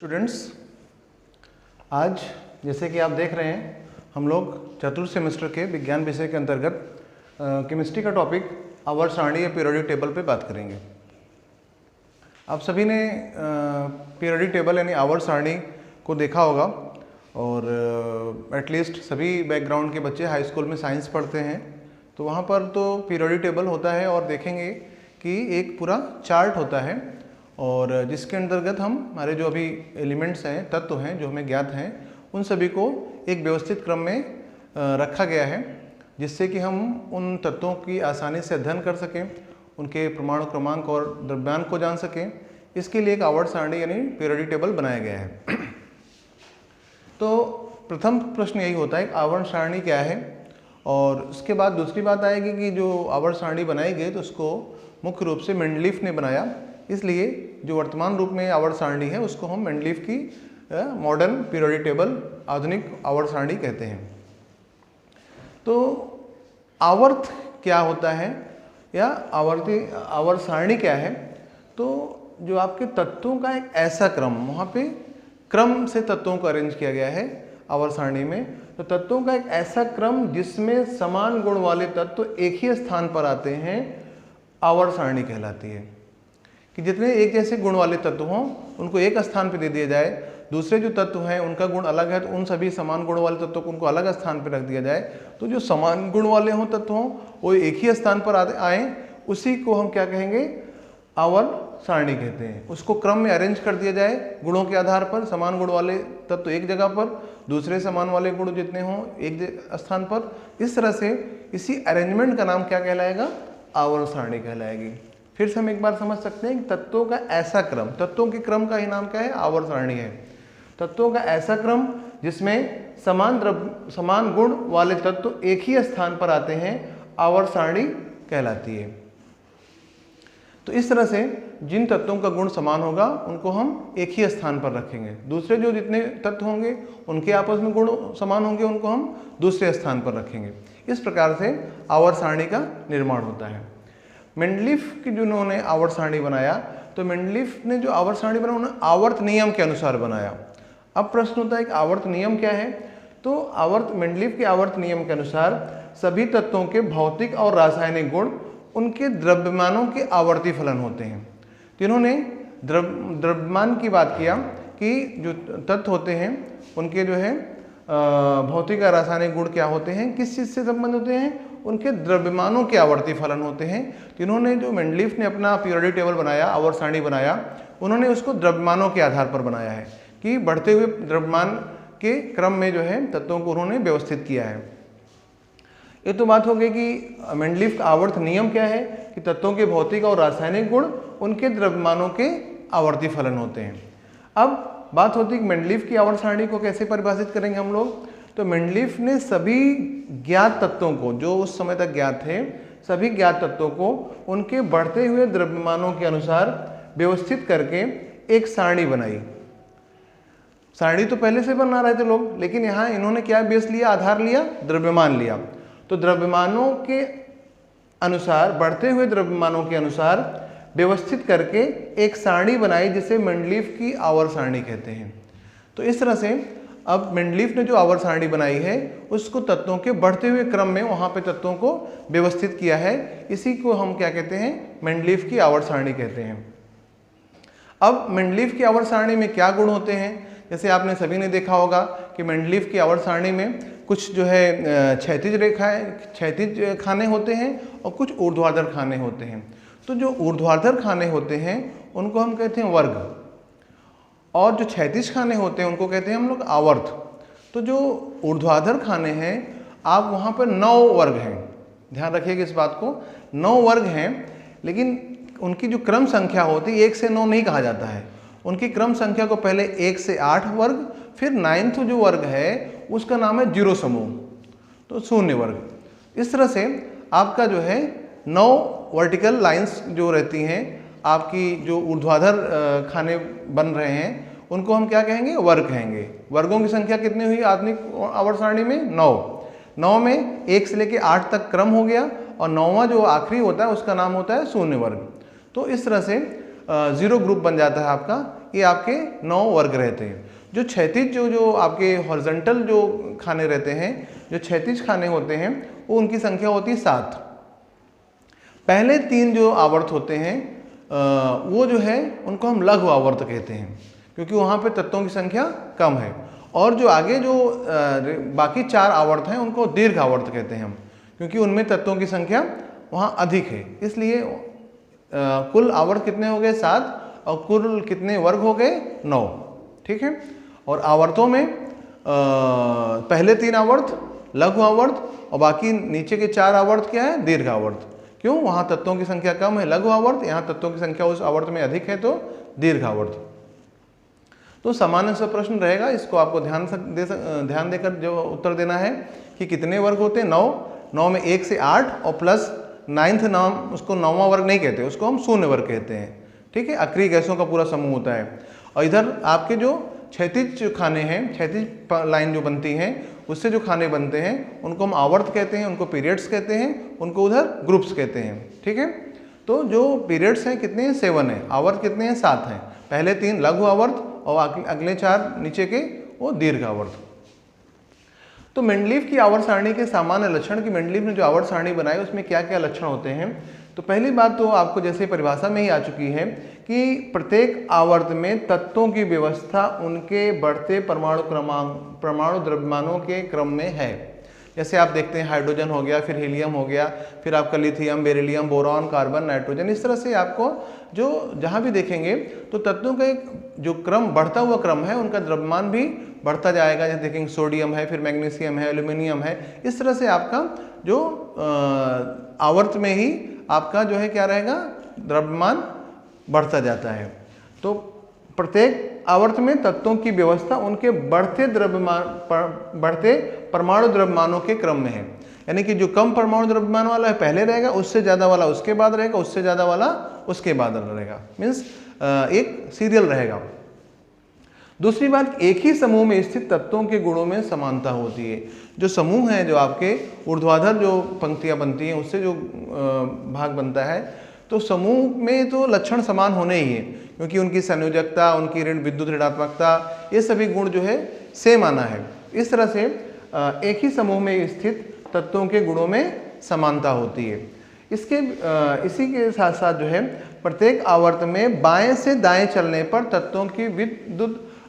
Students, आज जैसे कि आप देख रहे हैं हम लोग चतुर्थ सेमेस्टर के विज्ञान विषय के अंतर्गत केमिस्ट्री का टॉपिक आवर्त सारणी या पीरियोडिक टेबल पे बात करेंगे। आप सभी ने पीरियोडिक टेबल यानी आवर्त सारणी को देखा होगा और एटलीस्ट सभी बैकग्राउंड के बच्चे हाई स्कूल में साइंस पढ़ते हैं तो वहाँ पर तो पीरियोडिक टेबल होता है और देखेंगे कि एक पूरा चार्ट होता है और जिसके अंतर्गत हम हमारे जो अभी एलिमेंट्स हैं, तत्व हैं जो हमें ज्ञात हैं, उन सभी को एक व्यवस्थित क्रम में रखा गया है जिससे कि हम उन तत्वों की आसानी से अध्ययन कर सकें, उनके परमाणु क्रमांक और द्रव्यांक को जान सकें। इसके लिए एक आवर्त सारणी यानी पीरियोडिक टेबल बनाया गया है। तो प्रथम प्रश्न यही होता है आवर्त सारणी क्या है, और उसके बाद दूसरी बात आएगी कि जो आवर्त सारणी बनाई गई तो उसको मुख्य रूप से मेंडलीफ ने बनाया, इसलिए जो वर्तमान रूप में आवर्त सारणी है उसको हम मेंडलीफ की मॉडर्न पीरियोडिक टेबल, आधुनिक आवर्त सारणी कहते हैं। तो आवर्त क्या होता है या आवर्त सारणी क्या है? तो जो आपके तत्वों का एक ऐसा क्रम, वहाँ पे क्रम से तत्वों को अरेंज किया गया है आवर्त सारणी में। तो तत्वों का एक ऐसा क्रम जिसमें समान गुण वाले तत्व एक ही स्थान पर आते हैं, आवर्त सारणी कहलाती है। कि जितने एक जैसे गुण वाले तत्व हों उनको एक स्थान पर दे दिया जाए, दूसरे जो तत्व हैं उनका गुण अलग है तो उन सभी समान गुण वाले तत्वों को उनको अलग स्थान पर रख दिया जाए। तो जो समान गुण वाले हों तत्व हों वो एक ही स्थान पर आए, उसी को हम क्या कहेंगे? आवर्त सारणी कहते हैं। उसको क्रम में अरेंज कर दिया जाए गुणों के आधार पर, समान गुण वाले तत्व एक जगह पर, दूसरे समान वाले गुण जितने हों एक स्थान पर। इस तरह से इसी अरेंजमेंट का नाम क्या कहलाएगा? आवर्त सारणी कहलाएगी। फिर से हम एक बार समझ सकते हैं कि तत्वों का ऐसा क्रम, तत्वों के क्रम का ही नाम क्या है? आवर्त सारणी है। तत्वों का ऐसा क्रम जिसमें समान गुण वाले तत्व एक ही स्थान पर आते हैं, आवर्त सारणी कहलाती है। तो इस तरह से जिन तत्वों का गुण समान होगा उनको हम एक ही स्थान पर रखेंगे, दूसरे जो जितने तत्व होंगे उनके आपस में गुण समान होंगे उनको हम दूसरे स्थान पर रखेंगे। इस प्रकार से आवर्त सारणी का निर्माण होता है। मेंडलीफ की जिन्होंने आवर्त सारणी बनाया, तो मेंडलीफ ने जो आवर्त सारणी बनाया उन्होंने आवर्त नियम के अनुसार बनाया। अब प्रश्न होता है कि आवर्त नियम क्या है? तो मेंडलीफ के आवर्त नियम के अनुसार सभी तत्वों के भौतिक और रासायनिक गुण उनके द्रव्यमानों के आवर्ती फलन होते हैं। तो इन्होंने द्रव्यमान की बात किया कि जो तत्व होते हैं उनके जो है भौतिक और रासायनिक गुण क्या होते हैं, किस चीज़ से संबंध होते हैं? उनके द्रव्यमानों के आवर्ती फलन होते हैं। तो इन्होंने जो मेंडलीफ ने अपना पीरियोडिक टेबल बनाया, आवर्त सारणी बनाया, उन्होंने उसको द्रव्यमानों के आधार पर बनाया है कि बढ़ते हुए द्रव्यमान के क्रम में जो है तत्वों को उन्होंने व्यवस्थित किया है। ये तो बात हो गई कि मेंडलीफ का आवर्त नियम क्या है कि तत्वों के भौतिक और रासायनिक गुण उनके द्रव्यमानों के आवर्ती फलन होते हैं। अब बात होती है कि मेंडलीफ की आवर्त सारणी को कैसे परिभाषित करेंगे हम लोग? तो मेंडलीफ ने सभी ज्ञात तत्वों को, जो उस समय तक ज्ञात थे, सभी ज्ञात तत्वों को उनके बढ़ते हुए द्रव्यमानों के अनुसार व्यवस्थित करके एक सारणी बनाई। सारणी तो पहले से बना रहे थे लोग, लेकिन यहाँ इन्होंने क्या बेस लिया? आधार लिया, द्रव्यमान लिया। तो द्रव्यमानों के अनुसार, बढ़ते हुए द्रव्यमानों के अनुसार व्यवस्थित करके एक सारणी बनाई जिसे मेंडलीफ की आवर्त सारणी कहते हैं। तो इस तरह से अब मेंडलीफ ने जो आवर्त सारणी बनाई है उसको तत्वों के बढ़ते हुए क्रम में वहाँ पे तत्वों को व्यवस्थित किया है। इसी को हम क्या कहते हैं? मेंडलीफ की आवर्त सारणी कहते हैं। अब मेंडलीफ की आवर्त सारणी में क्या गुण होते हैं? जैसे आपने सभी ने देखा होगा कि मेंडलीफ की आवर्त सारणी में कुछ जो है क्षैतिज रेखाएं, क्षैतिज खाने होते हैं और कुछ ऊर्ध्वाधर खाने होते हैं। तो जो ऊर्ध्वाधर खाने होते हैं उनको हम कहते हैं वर्ग, और जो क्षैतिज खाने होते हैं उनको कहते हैं हम लोग आवर्त। तो जो ऊर्ध्वाधर खाने हैं, आप वहाँ पर 9 वर्ग हैं, ध्यान रखिएगा इस बात को, 9 वर्ग हैं, लेकिन उनकी जो क्रम संख्या होती है 1 से 9 नहीं कहा जाता है। उनकी क्रम संख्या को पहले 1 से 8 वर्ग, फिर 9th जो वर्ग है उसका नाम है 0 समूह, तो शून्य वर्ग। इस तरह से आपका जो है 9 वर्टिकल लाइंस जो रहती हैं, आपकी जो ऊर्ध्वाधर खाने बन रहे हैं उनको हम क्या कहेंगे? वर्ग कहेंगे। वर्गों की संख्या कितनी हुई आधुनिक आवर्त सारणी में? 9 में 1 से लेकर 8 तक क्रम हो गया, और 9वां जो आखिरी होता है उसका नाम होता है शून्य वर्ग। तो इस तरह से 0 ग्रुप बन जाता है आपका ये आपके 9 वर्ग रहते हैं। जो क्षैतिज जो आपके हॉरिजॉन्टल जो खाने रहते हैं, जो क्षैतिज खाने होते हैं, वो उनकी संख्या होती है 7। पहले 3 जो आवर्त होते हैं वो जो है उनको हम लघु आवर्त कहते हैं, क्योंकि वहाँ पे तत्वों की संख्या कम है। और जो आगे जो बाकी 4 आवर्त हैं उनको दीर्घ आवर्त कहते हैं हम, क्योंकि उनमें तत्वों की संख्या वहाँ अधिक है। इसलिए कुल आवर्त कितने हो गए 7 और कुल कितने वर्ग हो गए 9। ठीक है। और आवर्तों में पहले 3 आवर्त लघु आवर्त और बाकी नीचे के 4 आवर्त क्या है, दीर्घ आवर्त। क्यों? वहाँ तत्वों की संख्या कम है लघु आवर्त, यहाँ तत्वों की संख्या उस आवर्त में अधिक है तो दीर्घ आवर्त। तो सामान्य सा प्रश्न रहेगा, इसको आपको ध्यान देकर जो उत्तर देना है कि कितने वर्ग होते हैं 9 में 1 से 8 और प्लस 9th नाम, उसको 9वां वर्ग नहीं कहते, उसको हम शून्य वर्ग कहते हैं। ठीक है। अक्रिय गैसों का पूरा समूह होता है। और इधर आपके जो क्षैतिज खाने हैं, क्षैतिज लाइन जो बनती हैं उससे जो खाने बनते हैं उनको हम आवर्त कहते हैं, उनको पीरियड्स कहते हैं, उनको उधर ग्रुप्स कहते हैं। ठीक है। तो जो पीरियड्स हैं कितने हैं 7 हैं, आवर्त कितने हैं 7 हैं। पहले 3 लघु आवर्त और अगले 4 नीचे के वो दीर्घ आवर्त। तो मेंडलीव की आवर्त सारणी के सामान्य लक्षण की मेंडलीव ने जो आवर्त सारणी बनाई उसमें क्या क्या लक्षण होते हैं। तो पहली बात तो आपको जैसे परिभाषा में ही आ चुकी है कि प्रत्येक आवर्त में तत्वों की व्यवस्था उनके बढ़ते परमाणु द्रव्यमानों के क्रम में है। जैसे आप देखते हैं हाइड्रोजन हो गया, फिर हीलियम हो गया, फिर आपका lithium, beryllium, boron, carbon, nitrogen, इस तरह से आपको जो जहाँ भी देखेंगे तो तत्वों का एक जो क्रम बढ़ता हुआ क्रम है उनका द्रव्यमान भी बढ़ता जाएगा। जैसे देखेंगे सोडियम है, फिर मैग्नीशियम है, एल्यूमिनियम है, इस तरह से आपका जो आवर्त में ही आपका जो है क्या रहेगा, द्रव्यमान बढ़ता जाता है। तो प्रत्येक आवर्त में तत्वों की व्यवस्था उनके बढ़ते परमाणु द्रव्यमानों के क्रम में है। यानी कि जो कम परमाणु द्रव्यमान वाला है पहले रहेगा, उससे ज़्यादा वाला उसके बाद रहेगा, उससे ज़्यादा वाला उसके बाद रहेगा, मीन्स एक सीरियल रहेगा। दूसरी बात, एक ही समूह में स्थित तत्वों के गुणों में समानता होती है। जो समूह है, जो आपके ऊर्ध्वाधर जो पंक्तियां बनती हैं उससे जो भाग बनता है, तो समूह में तो लक्षण समान होने ही है, क्योंकि उनकी संयोजकता, उनकी ऋण विद्युत ऋणात्मकता, ये सभी गुण जो है सेम आना है। इस तरह से एक ही समूह में स्थित तत्वों के गुणों में समानता होती है। इसी के साथ साथ जो है प्रत्येक आवर्त में बाएं से दाएं चलने पर तत्वों की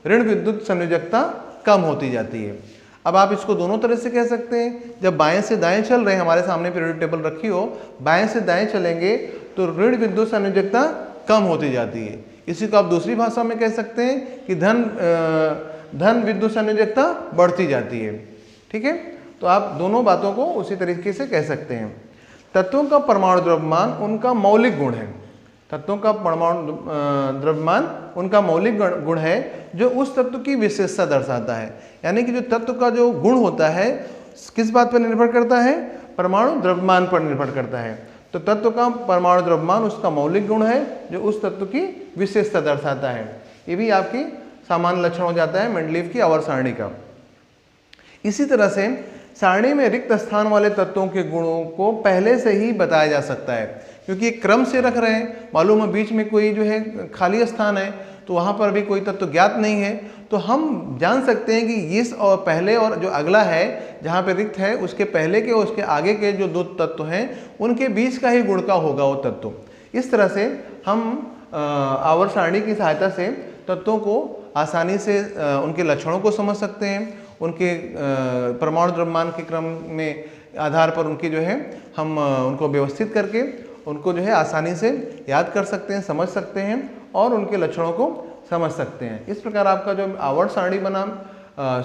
ऋण विद्युत संयोजकता कम होती जाती है। अब आप इसको दोनों तरह से कह सकते हैं। जब बाएं से दाएं चल रहे हैं, हमारे सामने पीरियोडिक टेबल रखी हो, बाएं से दाएं चलेंगे तो ऋण विद्युत संयोजकता कम होती जाती है। इसी को आप दूसरी भाषा में कह सकते हैं कि धन विद्युत संयोजकता बढ़ती जाती है। ठीक है। तो आप दोनों बातों को उसी तरीके से कह सकते हैं। तत्वों का परमाणु द्रव्यमान उनका मौलिक गुण है। तत्वों का परमाणु द्रव्यमान उनका मौलिक गुण है जो उस तत्व की विशेषता दर्शाता है। यानी कि जो तत्व का जो गुण होता है किस बात पर निर्भर करता है, परमाणु द्रव्यमान पर निर्भर करता है। तो तत्व का परमाणु द्रव्यमान उसका मौलिक गुण है जो उस तत्व की विशेषता दर्शाता है। ये भी आपकी सामान्य लक्षण हो जाता है मेंडलीव की आवर्त सारणी का। इसी तरह से सारणी में रिक्त स्थान वाले तत्वों के गुणों को पहले से ही बताया जा सकता है, क्योंकि एक क्रम से रख रहे हैं। मालूम है बीच में कोई जो है खाली स्थान है तो वहाँ पर भी कोई तत्व ज्ञात नहीं है, तो हम जान सकते हैं कि इस और पहले और जो अगला है जहाँ पे रिक्त है उसके पहले के और उसके आगे के जो 2 तत्व हैं उनके बीच का ही गुण का होगा वो तत्व। इस तरह से हम आवर्त सारणी की सहायता से तत्वों को आसानी से उनके लक्षणों को समझ सकते हैं। उनके परमाणु द्रव्यमान के क्रम में आधार पर उनकी जो है हम उनको व्यवस्थित करके उनको जो है आसानी से याद कर सकते हैं, समझ सकते हैं और उनके लक्षणों को समझ सकते हैं। इस प्रकार आपका जो आवर्त सारणी बना,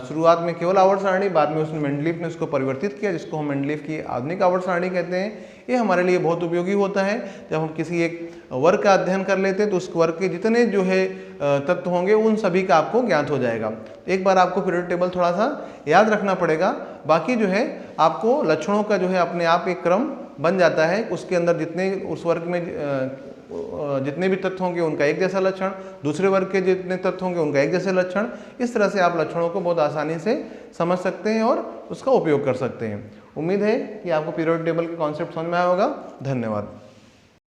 शुरुआत में केवल आवर्त सारणी, बाद में उसने मेंडलीव ने उसको परिवर्तित किया जिसको हम मेंडलीव की आधुनिक आवर्त सारणी कहते हैं। ये हमारे लिए बहुत उपयोगी होता है। जब हम किसी एक वर्ग का अध्ययन कर लेते हैं तो उस वर्ग के जितने जो है तत्व होंगे उन सभी का आपको ज्ञात हो जाएगा। एक बार आपको पीरियोडिक टेबल थोड़ा सा याद रखना पड़ेगा, बाकी जो है आपको लक्षणों का जो है अपने आप एक क्रम बन जाता है। उसके अंदर जितने उस वर्ग में जितने भी तत्व होंगे उनका एक जैसा लक्षण, दूसरे वर्ग के जितने तत्व होंगे उनका एक जैसे लक्षण, इस तरह से आप लक्षणों को बहुत आसानी से समझ सकते हैं और उसका उपयोग कर सकते हैं। उम्मीद है कि आपको पीरियोडिक टेबल के कॉन्सेप्ट समझ में आया होगा। धन्यवाद।